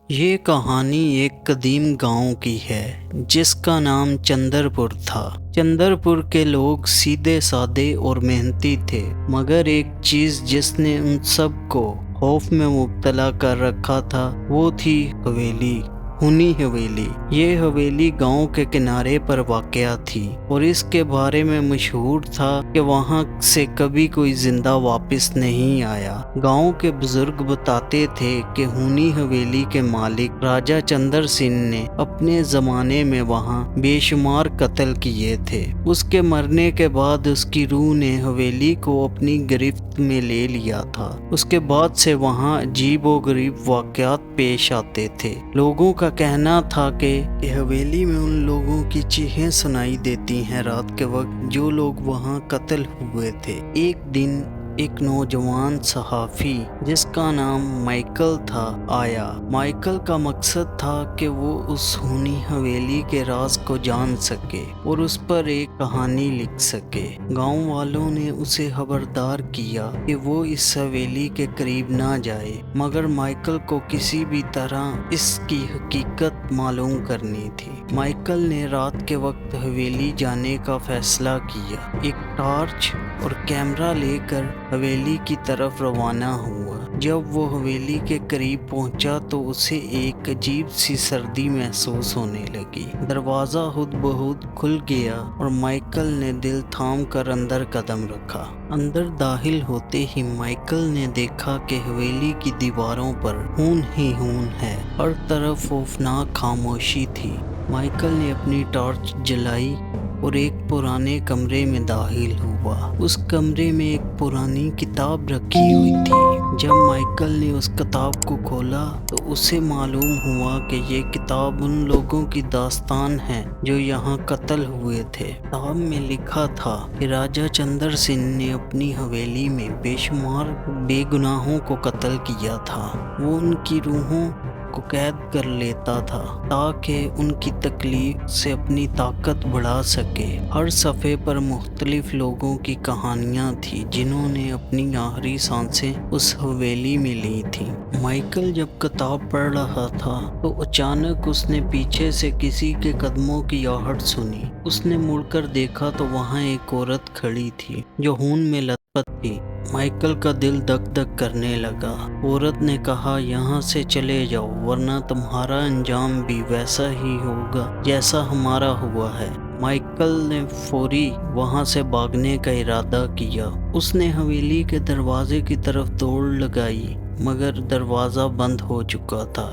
یہ کہانی ایک قدیم گاؤں کی ہے جس کا نام چندرپور تھا۔ چندرپور کے لوگ سیدھے سادے اور محنتی تھے، مگر ایک چیز جس نے ان سب کو خوف میں مبتلا کر رکھا تھا وہ تھی حویلی، ہونی حویلی۔ یہ حویلی گاؤں کے کنارے پر واقع تھی اور اس کے بارے میں مشہور تھا کہ وہاں سے کبھی کوئی زندہ واپس نہیں آیا۔ گاؤں کے بزرگ بتاتے تھے کہ ہونی حویلی کے مالک راجہ چندر سنگھ نے اپنے زمانے میں وہاں بے شمار قتل کیے تھے۔ اس کے مرنے کے بعد اس کی روح نے حویلی کو اپنی گرفت میں لے لیا تھا۔ اس کے بعد سے وہاں عجیب و غریب واقعات پیش آتے تھے۔ لوگوں کا کہنا تھا کہ حویلی میں ان لوگوں کی چیخیں سنائی دیتی ہیں رات کے وقت جو لوگ وہاں قتل ہوئے تھے۔ ایک دن ایک نوجوان صحافی جس کا نام مائیکل تھا آیا۔ مائیکل کا مقصد تھا کہ وہ اس ہونی حویلی کے راز کو جان سکے اور اس پر ایک کہانی لکھ سکے۔ گاؤں والوں نے اسے خبردار کیا کہ وہ اس حویلی کے قریب نہ جائے، مگر مائیکل کو کسی بھی طرح اس کی حقیقت معلوم کرنی تھی۔ مائیکل نے رات کے وقت حویلی جانے کا فیصلہ کیا۔ ایک ٹارچ اور کیمرہ لے کر حویلی کی طرف روانہ ہوا۔ جب وہ حویلی کے قریب پہنچا تو اسے ایک عجیب سی سردی محسوس ہونے لگی۔ دروازہ خود بخود کھل گیا اور مائیکل نے دل تھام کر اندر قدم رکھا۔ اندر داخل ہوتے ہی مائیکل نے دیکھا کہ حویلی کی دیواروں پر خون ہی خون ہے، ہر طرف خوفناک خاموشی تھی۔ مائیکل نے اپنی ٹارچ جلائی اور ایک پرانے کمرے میں داخل ہوا۔ اس کمرے میں ایک پرانی کتاب رکھی ہوئی تھی۔ جب مائیکل نے اس کتاب کو کھولا تو اسے معلوم ہوا کہ یہ کتاب ان لوگوں کی داستان ہے جو یہاں قتل ہوئے تھے۔ کتاب میں لکھا تھا کہ راجہ چندر سنگھ نے اپنی حویلی میں بے شمار بے گناہوں کو قتل کیا تھا۔ وہ ان کی روحوں کو قید کر لیتا تھا تاکہ ان کی تکلیف سے اپنی طاقت بڑھا سکے۔ ہر صفحے پر مختلف لوگوں کی کہانیاں تھیں جنہوں نے اپنی آخری سانسیں اس حویلی میں لی تھیں۔ مائیکل جب کتاب پڑھ رہا تھا تو اچانک اس نے پیچھے سے کسی کے قدموں کی آہٹ سنی۔ اس نے مڑ کر دیکھا تو وہاں ایک عورت کھڑی تھی جو خون میں لت پت تھی۔ مائیکل کا دل دھک دھک کرنے لگا۔ عورت نے کہا، یہاں سے چلے جاؤ ورنہ تمہارا انجام بھی ویسا ہی ہوگا جیسا ہمارا ہوا ہے۔ مائیکل نے فوری وہاں سے بھاگنے کا ارادہ کیا۔ اس نے حویلی کے دروازے کی طرف دوڑ لگائی مگر دروازہ بند ہو چکا تھا۔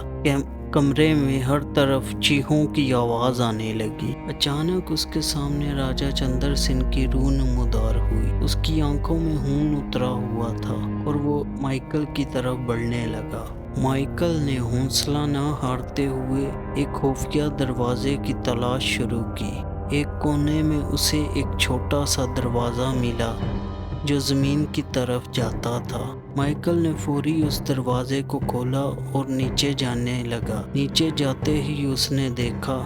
کمرے میں ہر طرف چیخوں کی آواز آنے لگی۔ اچانک اس کے سامنے راجہ چندر سنگھ کی روح نمودار ہوئی۔ اس کی آنکھوں میں خون اترا ہوا تھا اور وہ مائیکل کی طرف بڑھنے لگا۔ مائیکل نے حوصلہ نہ ہارتے ہوئے ایک خفیہ دروازے کی تلاش شروع کی۔ ایک کونے میں اسے ایک چھوٹا سا دروازہ ملا جو زمین کی طرف جاتا تھا۔ مائیکل نے فوری اس دروازے کو کھولا اور نیچے جانے لگا۔ نیچے جاتے ہی اس نے دیکھا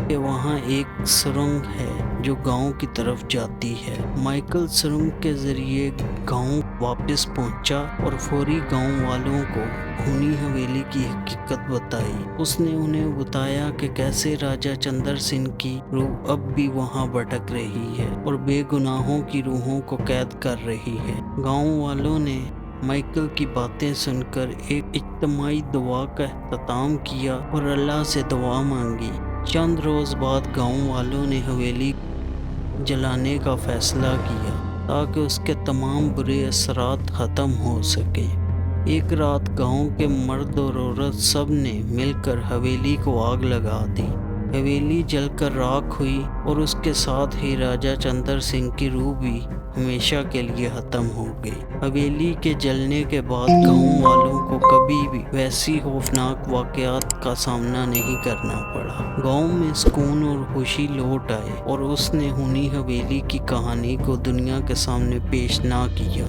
کہ وہاں ایک سرنگ ہے جو گاؤں کی طرف جاتی ہے۔ مائیکل سرنگ کے ذریعے گاؤں واپس پہنچا اور فوری گاؤں والوں کو ہونی حویلی کی حقیقت بتائی۔ اس نے انہیں بتایا کہ کیسے راجہ چندر سنگھ کی روح اب بھی وہاں بھٹک رہی ہے اور بے گناہوں کی روحوں کو قید کر رہی ہے۔ گاؤں والوں نے مائیکل کی باتیں سن کر ایک اجتماعی دعا کا اہتمام کیا اور اللہ سے دعا مانگی۔ چند روز بعد گاؤں والوں نے حویلی جلانے کا فیصلہ کیا تاکہ اس کے تمام برے اثرات ختم ہو سکیں۔ ایک رات گاؤں کے مرد اور عورت سب نے مل کر حویلی کو آگ لگا دی۔ حویلی جل کر راکھ ہوئی اور اس کے ساتھ ہی راجہ چندر سنگھ کی روح بھی ہمیشہ کے لیے ختم ہو گئی۔ حویلی کے جلنے کے بعد گاؤں والوں کو کبھی بھی ویسی خوفناک واقعات کا سامنا نہیں کرنا پڑا۔ گاؤں میں سکون اور خوشی لوٹ آئے اور اس نے ہونی حویلی کی کہانی کو دنیا کے سامنے پیش نہ کیا۔